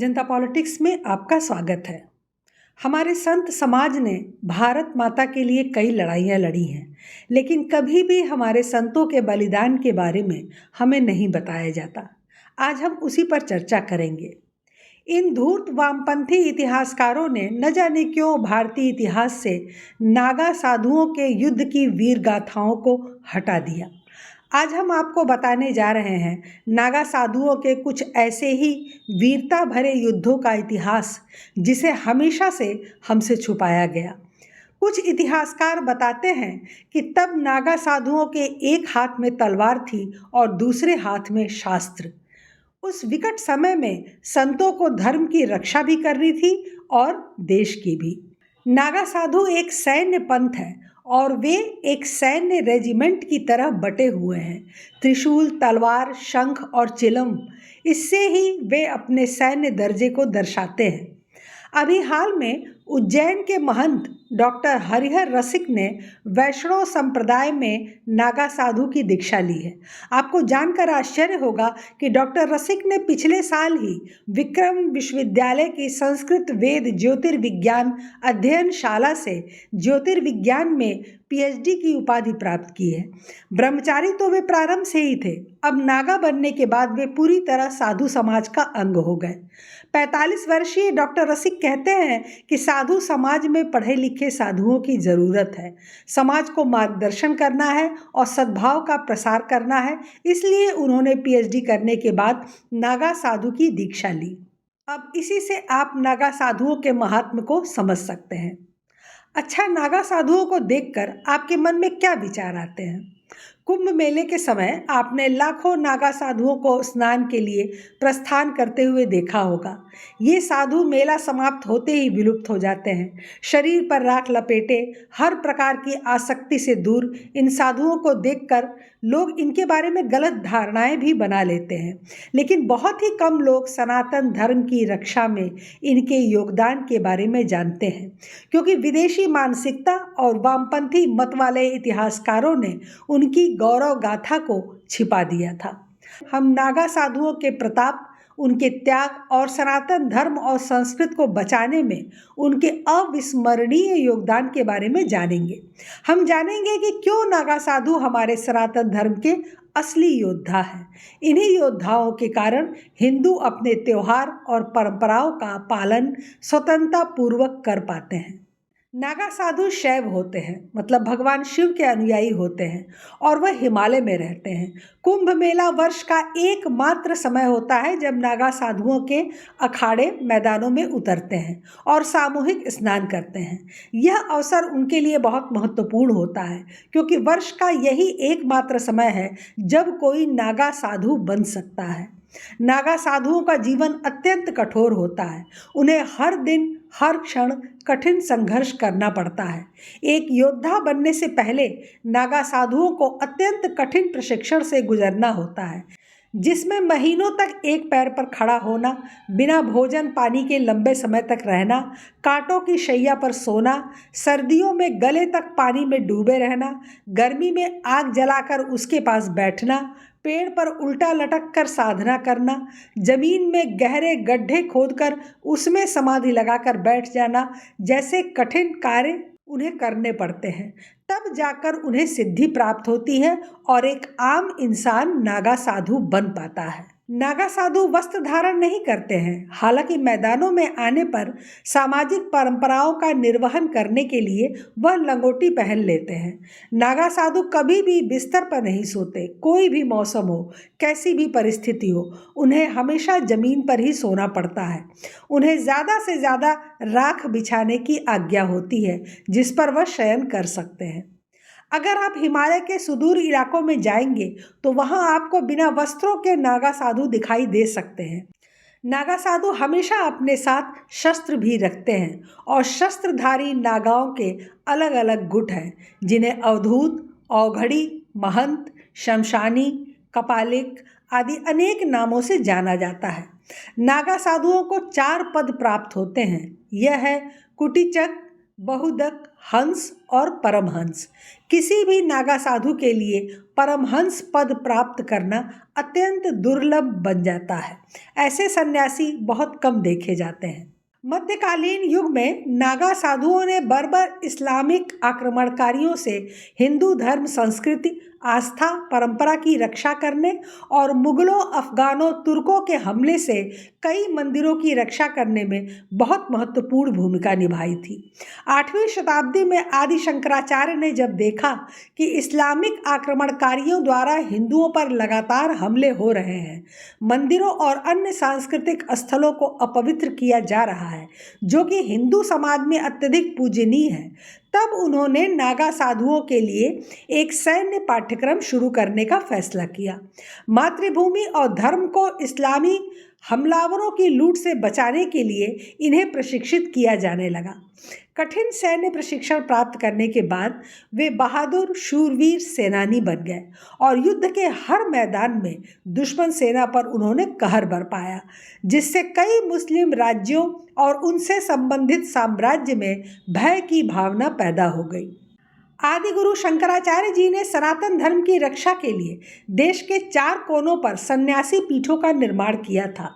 जनता politics में आपका स्वागत है। हमारे संत समाज ने भारत माता के लिए कई लड़ाइयाँ लड़ी हैं, लेकिन कभी भी हमारे संतों के बलिदान के बारे में हमें नहीं बताया जाता। आज हम उसी पर चर्चा करेंगे। इन धूर्त वामपंथी इतिहासकारों ने न जाने क्यों भारतीय इतिहास से नागा साधुओं के युद्ध की वीर गाथाओं को हटा दिया। आज हम आपको बताने जा रहे हैं नागा साधुओं के कुछ ऐसे ही वीरता भरे युद्धों का इतिहास जिसे हमेशा से हमसे छुपाया गया। कुछ इतिहासकार बताते हैं कि तब नागा साधुओं के एक हाथ में तलवार थी और दूसरे हाथ में शास्त्र। उस विकट समय में संतों को धर्म की रक्षा भी करनी थी और देश की भी। नागा साधु एक सैन्य पंथ है और वे एक सैन्य रेजिमेंट की तरह बटे हुए हैं। त्रिशूल, तलवार, शंख और चिलम, इससे ही वे अपने सैन्य दर्जे को दर्शाते हैं। अभी हाल में उज्जैन के महंत डॉक्टर हरिहर रसिक ने वैष्णव संप्रदाय में नागा साधु की दीक्षा ली है। आपको जानकर आश्चर्य होगा कि डॉक्टर रसिक ने पिछले साल ही विक्रम विश्वविद्यालय की संस्कृत वेद ज्योतिर्विज्ञान अध्ययनशाला से ज्योतिर्विज्ञान में पीएचडी की उपाधि प्राप्त की है। ब्रह्मचारी तो वे प्रारंभ से ही थे, अब नागा बनने के बाद वे पूरी तरह साधु समाज का अंग हो गए। 45 वर्षीय डॉक्टर रसिक कहते हैं कि साधु समाज में पढ़े लिखे साधुओं की ज़रूरत है। समाज को मार्गदर्शन करना है और सद्भाव का प्रसार करना है, इसलिए उन्होंने पीएचडी करने के बाद नागा साधु की दीक्षा ली। अब इसी से आप नागा साधुओं के महात्म्य को समझ सकते हैं। अच्छा, नागा साधुओं को देखकर आपके मन में क्या विचार आते हैं? कुंभ मेले के समय आपने लाखों नागा साधुओं को स्नान के लिए प्रस्थान करते हुए देखा होगा। ये साधु मेला समाप्त होते ही विलुप्त हो जाते हैं। शरीर पर राख लपेटे, हर प्रकार की आसक्ति से दूर इन साधुओं को देखकर लोग इनके बारे में गलत धारणाएं भी बना लेते हैं, लेकिन बहुत ही कम लोग सनातन धर्म की रक्षा में इनके योगदान के बारे में जानते हैं, क्योंकि विदेशी मानसिकता और वामपंथी मत वाले इतिहासकारों ने उनकी गौरव गाथा को छिपा दिया था। हम नागा साधुओं के प्रताप, उनके त्याग और सनातन धर्म और संस्कृत को बचाने में उनके अविस्मरणीय योगदान के बारे में जानेंगे। हम जानेंगे कि क्यों नागा साधु हमारे सनातन धर्म के असली योद्धा हैं। इन्हीं योद्धाओं के कारण हिंदू अपने त्योहार और परंपराओं का पालन स्वतंत्रता पूर्वक कर पाते हैं। नागा साधु शैव होते हैं, मतलब भगवान शिव के अनुयायी होते हैं, और वह हिमालय में रहते हैं। कुंभ मेला वर्ष का एकमात्र समय होता है जब नागा साधुओं के अखाड़े मैदानों में उतरते हैं और सामूहिक स्नान करते हैं। यह अवसर उनके लिए बहुत महत्वपूर्ण होता है, क्योंकि वर्ष का यही एकमात्र समय है जब कोई नागा साधु बन सकता है। नागा साधुओं का जीवन अत्यंत कठोर होता है। उन्हें हर दिन हर क्षण कठिन संघर्ष करना पड़ता है। एक योद्धा बनने से पहले नागा साधुओं को अत्यंत कठिन प्रशिक्षण से गुजरना होता है, जिसमें महीनों तक एक पैर पर खड़ा होना, बिना भोजन पानी के लंबे समय तक रहना, कांटों की शैया पर सोना, सर्दियों में गले तक पानी में डूबे रहना, गर्मी में आग जलाकर उसके पास बैठना, पेड़ पर उल्टा लटक कर साधना करना, जमीन में गहरे गड्ढे खोदकर उसमें समाधि लगाकर बैठ जाना जैसे कठिन कार्य उन्हें करने पड़ते हैं। तब जाकर उन्हें सिद्धि प्राप्त होती है और एक आम इंसान नागा साधु बन पाता है। नागा साधु वस्त्र धारण नहीं करते हैं, हालांकि मैदानों में आने पर सामाजिक परंपराओं का निर्वहन करने के लिए वह लंगोटी पहन लेते हैं। नागा साधु कभी भी बिस्तर पर नहीं सोते। कोई भी मौसम हो, कैसी भी परिस्थिति हो, उन्हें हमेशा जमीन पर ही सोना पड़ता है। उन्हें ज़्यादा से ज़्यादा राख बिछाने की आज्ञा होती है, जिस पर वह शयन कर सकते हैं। अगर आप हिमालय के सुदूर इलाकों में जाएंगे तो वहां आपको बिना वस्त्रों के नागा साधु दिखाई दे सकते हैं। नागा साधु हमेशा अपने साथ शस्त्र भी रखते हैं और शस्त्रधारी नागाओं के अलग अलग गुट हैं, जिन्हें अवधूत, औघड़ी, महंत, शमशानी, कपालिक आदि अनेक नामों से जाना जाता है। नागा साधुओं को 4 पद प्राप्त होते हैं। यह है कुटीचक, बहुदक, हंस और परमहंस। किसी भी नागा साधु के लिए परमहंस पद प्राप्त करना अत्यंत दुर्लभ बन जाता है। ऐसे सन्यासी बहुत कम देखे जाते हैं। मध्यकालीन युग में नागा साधुओं ने बर्बर इस्लामिक आक्रमणकारियों से हिंदू धर्म, संस्कृति, आस्था, परंपरा की रक्षा करने और मुगलों, अफगानों, तुर्कों के हमले से कई मंदिरों की रक्षा करने में बहुत महत्वपूर्ण भूमिका निभाई थी। 8वीं शताब्दी में आदि शंकराचार्य ने जब देखा कि इस्लामिक आक्रमणकारियों द्वारा हिंदुओं पर लगातार हमले हो रहे हैं, मंदिरों और अन्य सांस्कृतिक स्थलों को अपवित्र किया जा रहा है, जो कि हिंदू समाज में अत्यधिक पूजनीय है, तब उन्होंने नागा साधुओं के लिए एक सैन्य पाठ्यक्रम शुरू करने का फैसला किया। मातृभूमि और धर्म को इस्लामी हमलावरों की लूट से बचाने के लिए इन्हें प्रशिक्षित किया जाने लगा। कठिन सैन्य प्रशिक्षण प्राप्त करने के बाद वे बहादुर शूरवीर सेनानी बन गए और युद्ध के हर मैदान में दुश्मन सेना पर उन्होंने कहर बरपाया, जिससे कई मुस्लिम राज्यों और उनसे संबंधित साम्राज्य में भय की भावना पैदा हो गई। आदि गुरु शंकराचार्य जी ने सनातन धर्म की रक्षा के लिए देश के 4 कोनों पर सन्यासी पीठों का निर्माण किया था।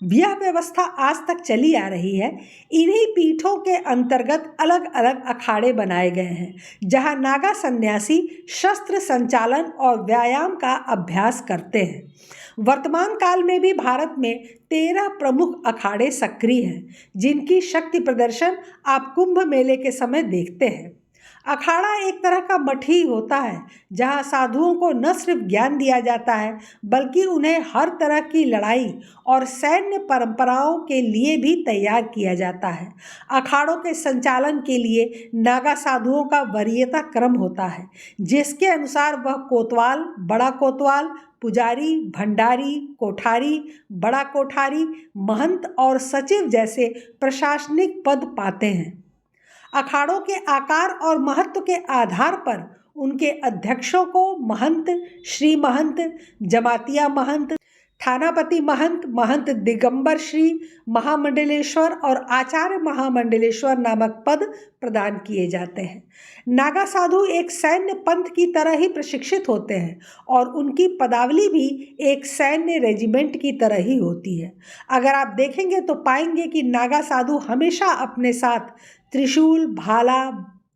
यह व्यवस्था आज तक चली आ रही है। इन्हीं पीठों के अंतर्गत अलग अलग अखाड़े बनाए गए हैं, जहां नागा सन्यासी शस्त्र संचालन और व्यायाम का अभ्यास करते हैं। वर्तमान काल में भी भारत में 13 प्रमुख अखाड़े सक्रिय हैं, जिनकी शक्ति प्रदर्शन आप कुंभ मेले के समय देखते हैं। अखाड़ा एक तरह का मठ ही होता है, जहाँ साधुओं को न सिर्फ ज्ञान दिया जाता है, बल्कि उन्हें हर तरह की लड़ाई और सैन्य परंपराओं के लिए भी तैयार किया जाता है। अखाड़ों के संचालन के लिए नागा साधुओं का वरीयता क्रम होता है, जिसके अनुसार वह कोतवाल, बड़ा कोतवाल, पुजारी, भंडारी, कोठारी, बड़ा कोठारी, महंत और सचिव जैसे प्रशासनिक पद पाते हैं। अखाड़ों के आकार और महत्व के आधार पर उनके अध्यक्षों को महंत, श्री महंत, जमातिया महंत, थानापति महंत, महंत दिगंबर श्री, महामंडलेश्वर और आचार्य महामंडलेश्वर नामक पद प्रदान किए जाते हैं। नागा साधु एक सैन्य पंथ की तरह ही प्रशिक्षित होते हैं और उनकी पदावली भी एक सैन्य रेजिमेंट की तरह ही होती है। अगर आप देखेंगे तो पाएंगे कि नागा साधु हमेशा अपने साथ त्रिशूल, भाला,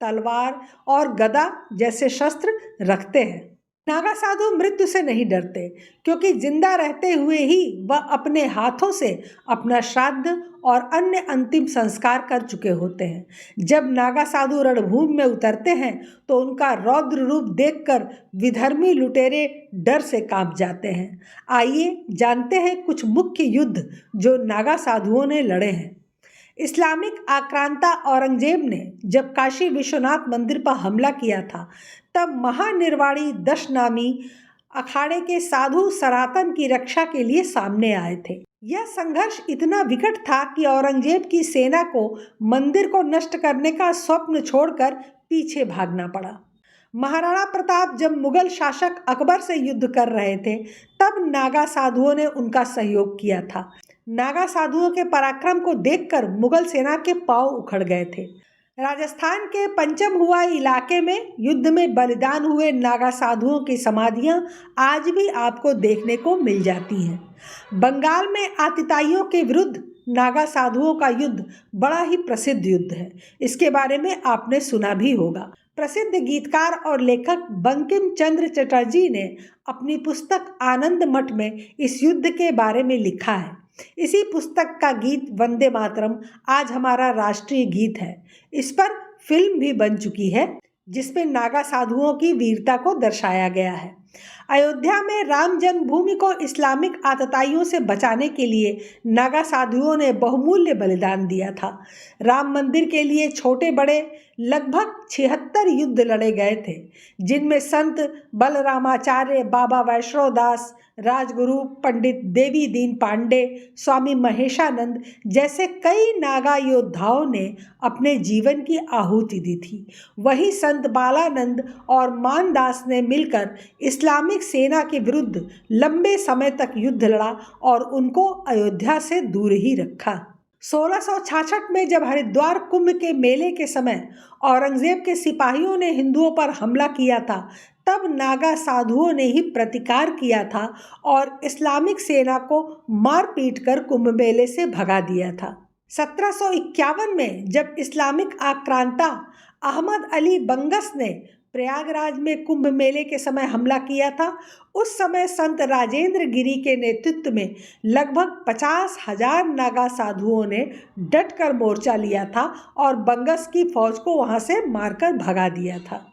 तलवार और गदा जैसे शस्त्र रखते हैं। नागा साधु मृत्यु से नहीं डरते, क्योंकि जिंदा रहते हुए ही वह अपने हाथों से अपना श्राद्ध और अन्य अंतिम संस्कार कर चुके होते हैं। जब नागा साधु रणभूमि में उतरते हैं तो उनका रौद्र रूप देखकर विधर्मी लुटेरे डर से कांप जाते हैं। आइए जानते हैं कुछ मुख्य युद्ध जो नागा साधुओं ने लड़े हैं। इस्लामिक आक्रांता औरंगजेब ने जब काशी विश्वनाथ मंदिर पर हमला किया था, तब महानिर्वाणी दश नामी अखाड़े के साधु सनातन की रक्षा के लिए सामने आए थे। यह संघर्ष इतना विकट था कि औरंगजेब की सेना को मंदिर को नष्ट करने का स्वप्न छोड़कर पीछे भागना पड़ा। महाराणा प्रताप जब मुगल शासक अकबर से युद्ध कर रहे थे, तब नागा साधुओं ने उनका सहयोग किया था। नागा साधुओं के पराक्रम को देखकर मुगल सेना के पांव उखड़ गए थे। राजस्थान के पंचमहुआ इलाके में युद्ध में बलिदान हुए नागा साधुओं की समाधियां आज भी आपको देखने को मिल जाती हैं। बंगाल में आतिताइयों के विरुद्ध नागा साधुओं का युद्ध बड़ा ही प्रसिद्ध युद्ध है। इसके बारे में आपने सुना भी होगा। प्रसिद्ध गीतकार और लेखक बंकिम चंद्र चटर्जी ने अपनी पुस्तक आनंद मठ में इस युद्ध के बारे में लिखा है। इसी पुस्तक का गीत वंदे मातरम आज हमारा राष्ट्रीय गीत है। इस पर फिल्म भी बन चुकी है, जिसमें नागा साधुओं की वीरता को दर्शाया गया है। अयोध्या में राम जन्मभूमि को इस्लामिक आतताइयों से बचाने के लिए नागा साधुओं ने बहुमूल्य बलिदान दिया था। राम मंदिर के लिए छोटे बड़े लगभग 76 युद्ध लड़े गए थे, जिनमें संत बलरामाचार्य, बाबा वैष्णव दास, राजगुरु पंडित देवी दीन पांडे, स्वामी महेशानंद जैसे कई नागा योद्धाओं ने अपने जीवन की आहुति दी थी। वहीं संत बालानंद और मानदास ने मिलकर इस्लामिक सेना के विरुद्ध लंबे समय तक युद्ध लड़ा और उनको अयोध्या से दूर ही रखा। 1666 में जब हरिद्वार कुंभ के मेले के समय औरंगजेब के सिपाहियों ने हिंदुओं पर हमला किया था, तब नागा साधुओं ने ही प्रतिकार किया था और इस्लामिक सेना को मार पीट कर कुंभ मेले से भगा दिया था। 1751 में जब इस्लामिक आक्रांता अहमद अली बंगस ने प्रयागराज में कुंभ मेले के समय हमला किया था, उस समय संत राजेंद्र गिरी के नेतृत्व में लगभग 50,000 नागा साधुओं ने डटकर मोर्चा लिया था और बंगस की फौज को वहां से मारकर भगा दिया था।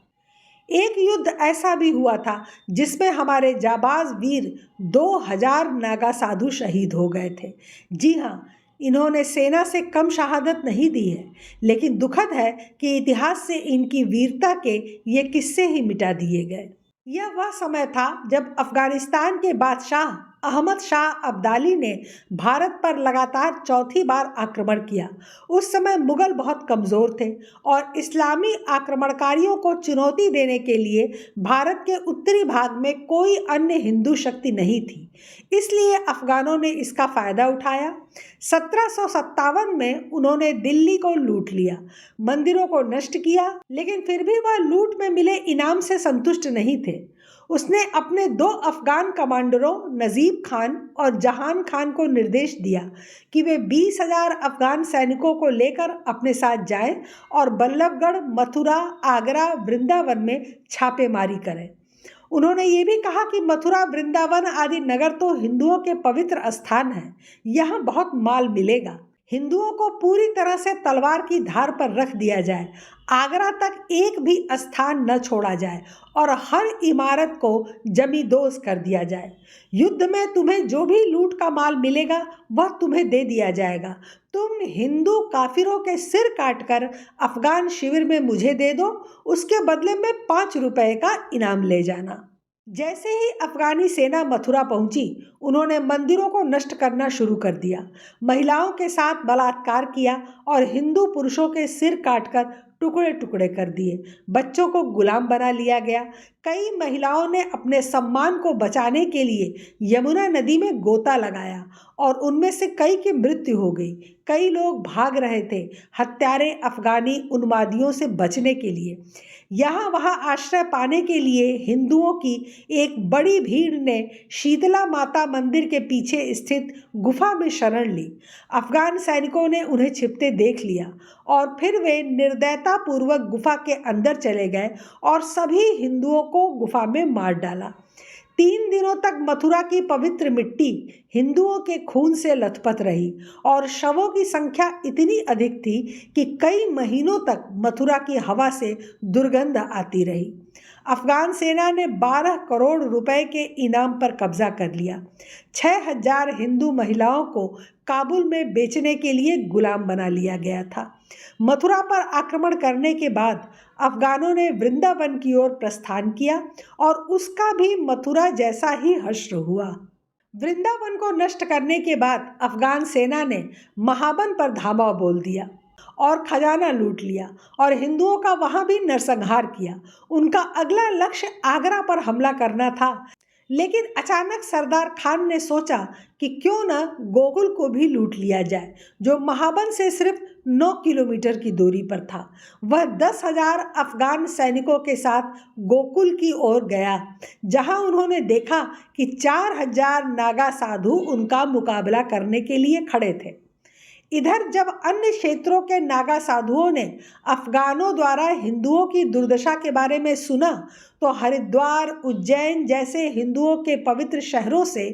एक युद्ध ऐसा भी हुआ था जिसमें हमारे जाबाज वीर 2000 नागा साधु शहीद हो गए थे। जी हाँ, इन्होंने सेना से कम शहादत नहीं दी है, लेकिन दुखद है कि इतिहास से इनकी वीरता के ये किस्से ही मिटा दिए गए। यह वह समय था जब अफगानिस्तान के बादशाह अहमद शाह अब्दाली ने भारत पर लगातार चौथी बार आक्रमण किया। उस समय मुगल बहुत कमज़ोर थे और इस्लामी आक्रमणकारियों को चुनौती देने के लिए भारत के उत्तरी भाग में कोई अन्य हिंदू शक्ति नहीं थी, इसलिए अफगानों ने इसका फ़ायदा उठाया। 1757 में उन्होंने दिल्ली को लूट लिया, मंदिरों को नष्ट किया, लेकिन फिर भी वह लूट में मिले इनाम से संतुष्ट नहीं थे। उसने अपने 2 अफगान कमांडरों नजीब खान और जहान खान को निर्देश दिया कि वे 20,000 अफगान सैनिकों को लेकर अपने साथ जाएं और बल्लभगढ़, मथुरा, आगरा, वृंदावन में छापेमारी करें। उन्होंने ये भी कहा कि मथुरा, वृंदावन आदि नगर तो हिंदुओं के पवित्र स्थान हैं, यहाँ बहुत माल मिलेगा। हिंदुओं को पूरी तरह से तलवार की धार पर रख दिया जाए, आगरा तक एक भी स्थान न छोड़ा जाए और हर इमारत को जमींदोज कर दिया जाए। युद्ध में तुम्हें जो भी लूट का माल मिलेगा वह तुम्हें दे दिया जाएगा। तुम हिंदू काफिरों के सिर काटकर अफगान शिविर में मुझे दे दो, उसके बदले में 5 रुपए का इनाम ले जाना। जैसे ही अफगानी सेना मथुरा पहुंची, उन्होंने मंदिरों को नष्ट करना शुरू कर दिया, महिलाओं के साथ बलात्कार किया और हिंदू पुरुषों के सिर काटकर टुकड़े टुकड़े कर दिए। बच्चों को गुलाम बना लिया गया। कई महिलाओं ने अपने सम्मान को बचाने के लिए यमुना नदी में गोता लगाया और उनमें से कई की मृत्यु हो गई। कई लोग भाग रहे थे हत्यारे अफगानी उन्मादियों से बचने के लिए। यहाँ वहाँ आश्रय पाने के लिए हिंदुओं की एक बड़ी भीड़ ने शीतला माता मंदिर के पीछे स्थित गुफा में शरण ली। अफगान सैनिकों ने उन्हें छिपते देख लिया और फिर वे निर्दयतापूर्वक गुफा के अंदर चले गए और सभी हिंदुओं को गुफा में मार डाला। 3 दिनों तक मथुरा की पवित्र मिट्टी हिंदुओं के खून से लथपथ रही और शवों की संख्या इतनी अधिक थी कि कई महीनों तक मथुरा की हवा से दुर्गंध आती रही। अफगान सेना ने 12 करोड़ रुपए के इनाम पर कब्जा कर लिया। 6,000 हिंदू महिलाओं को काबुल में बेचने के लिए गुलाम बना लिया गया था। मथुरा पर आक्रमण करने के बाद अफगानों ने वृंदावन की ओर प्रस्थान किया और उसका भी मथुरा जैसा ही हश्र हुआ। वृंदावन को नष्ट करने के बाद अफगान सेना ने महाबन पर धावा बोल दिया और खजाना लूट लिया और हिंदुओं का वहां भी नरसंहार किया। उनका अगला लक्ष्य आगरा पर हमला करना था, लेकिन अचानक सरदार खान ने सोचा कि क्यों न गोकुल को भी लूट लिया जाए, जो महाबन से सिर्फ 9 किलोमीटर की दूरी पर था। वह 10,000 अफगान सैनिकों के साथ गोकुल की ओर गया, जहां उन्होंने देखा कि 4,000 नागा साधु उनका मुकाबला करने के लिए खड़े थे। इधर जब अन्य क्षेत्रों के नागा साधुओं ने अफगानों द्वारा हिंदुओं की दुर्दशा के बारे में सुना, तो हरिद्वार, उज्जैन जैसे हिंदुओं के पवित्र शहरों से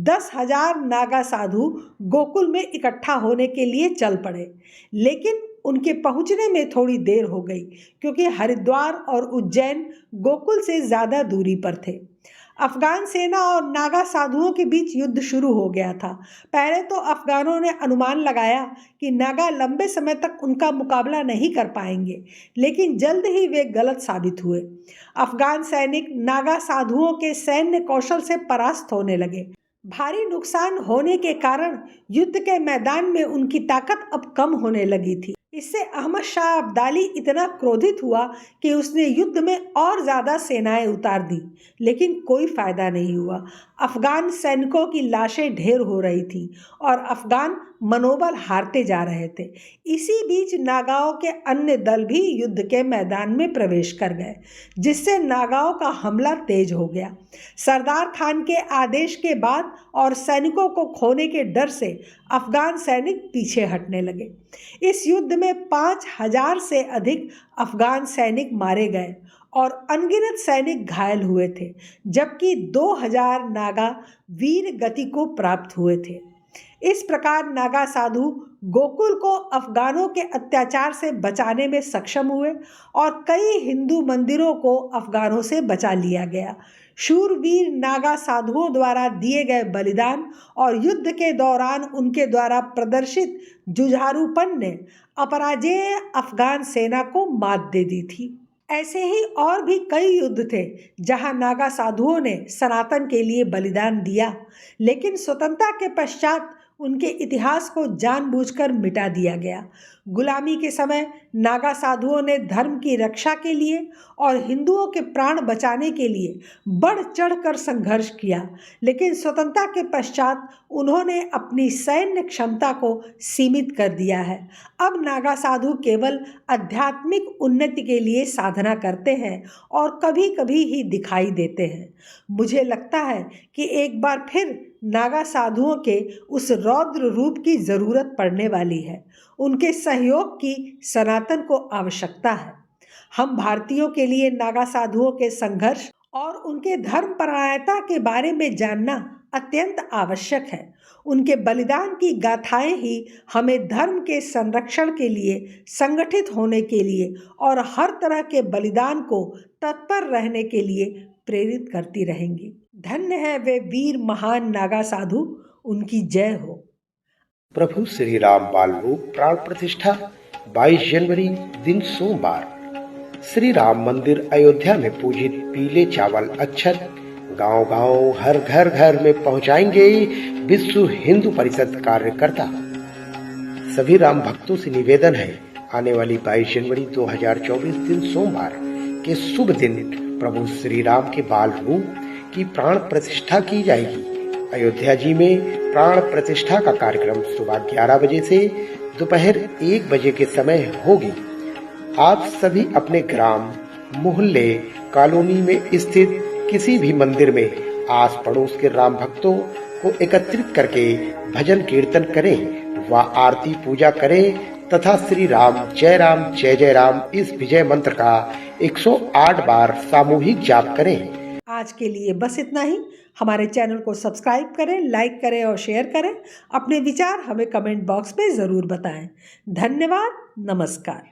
10,000 नागा साधु गोकुल में इकट्ठा होने के लिए चल पड़े। लेकिन उनके पहुंचने में थोड़ी देर हो गई, क्योंकि हरिद्वार और उज्जैन गोकुल से ज़्यादा दूरी पर थे। अफगान सेना और नागा साधुओं के बीच युद्ध शुरू हो गया था। पहले तो अफगानों ने अनुमान लगाया कि नागा लंबे समय तक उनका मुकाबला नहीं कर पाएंगे, लेकिन जल्द ही वे गलत साबित हुए। अफगान सैनिक नागा साधुओं के सैन्य कौशल से परास्त होने लगे। भारी नुकसान होने के कारण युद्ध के मैदान में उनकी ताकत अब कम होने लगी थी। इससे अहमद शाह अब्दाली इतना क्रोधित हुआ कि उसने युद्ध में और ज़्यादा सेनाएं उतार दी, लेकिन कोई फ़ायदा नहीं हुआ। अफ़गान सैनिकों की लाशें ढेर हो रही थी और अफ़गान मनोबल हारते जा रहे थे। इसी बीच नागाओं के अन्य दल भी युद्ध के मैदान में प्रवेश कर गए, जिससे नागाओं का हमला तेज हो गया। सरदार खान के आदेश के बाद और सैनिकों को खोने के डर से अफ़गान सैनिक पीछे हटने लगे। इस युद्ध में 5,000 से अधिक अफ़गान सैनिक मारे गए और अनगिनत सैनिक घायल हुए थे, जबकि 2,000 नागा वीर गति को प्राप्त हुए थे। इस प्रकार नागा साधु गोकुल को अफ़गानों के अत्याचार से बचाने में सक्षम हुए और कई हिंदू मंदिरों को अफ़गानों से बचा लिया गया। शूरवीर नागा साधुओं द्वारा दिए गए बलिदान और युद्ध के दौरान उनके द्वारा प्रदर्शित जुझारूपन ने अपराजेय अफ़गान सेना को मात दे दी थी। ऐसे ही और भी कई युद्ध थे जहां नागा साधुओं ने सनातन के लिए बलिदान दिया, लेकिन स्वतंत्रता के पश्चात उनके इतिहास को जानबूझकर मिटा दिया गया। गुलामी के समय नागा साधुओं ने धर्म की रक्षा के लिए और हिंदुओं के प्राण बचाने के लिए बढ़ चढ़कर संघर्ष किया, लेकिन स्वतंत्रता के पश्चात उन्होंने अपनी सैन्य क्षमता को सीमित कर दिया है। अब नागा साधु केवल आध्यात्मिक उन्नति के लिए साधना करते हैं और कभी कभी ही दिखाई देते हैं। मुझे लगता है कि एक बार फिर नागा साधुओं के उस रौद्र रूप की ज़रूरत पड़ने वाली है। उनके सहयोग की सनातन को आवश्यकता है। हम भारतीयों के लिए नागा साधुओं के संघर्ष और उनके धर्मपरायणता के बारे में जानना अत्यंत आवश्यक है। उनके बलिदान की गाथाएं ही हमें धर्म के संरक्षण के लिए संगठित होने के लिए और हर तरह के बलिदान को तत्पर रहने के लिए प्रेरित करती रहेंगी। धन्य है वे वीर महान नागा साधु, उनकी जय हो। प्रभु श्री राम बाल रूप प्राण प्रतिष्ठा 22 जनवरी दिन सोमवार। श्री राम मंदिर अयोध्या में पूजित पीले चावल अक्षत गांव-गांव हर घर में पहुंचाएंगे विश्व हिंदू परिषद कार्यकर्ता। सभी राम भक्तों से निवेदन है, आने वाली 22 जनवरी 2024 दिन सोमवार के शुभ दिन प्रभु श्री राम के बाल रूप की प्राण प्रतिष्ठा की जाएगी। अयोध्या जी में प्राण प्रतिष्ठा का कार्यक्रम सुबह 11 बजे से दोपहर 1 बजे के समय होगी। आप सभी अपने ग्राम, मोहल्ले, कॉलोनी में स्थित किसी भी मंदिर में आस पड़ोस के राम भक्तों को एकत्रित करके भजन कीर्तन करें व आरती पूजा करें तथा श्री राम जय राम इस विजय मंत्र का 108 बार सामूहिक जाप करें। आज के लिए बस इतना ही। हमारे चैनल को सब्सक्राइब करें, लाइक करें और शेयर करें। अपने विचार हमें कमेंट बॉक्स में ज़रूर बताएं। धन्यवाद। नमस्कार।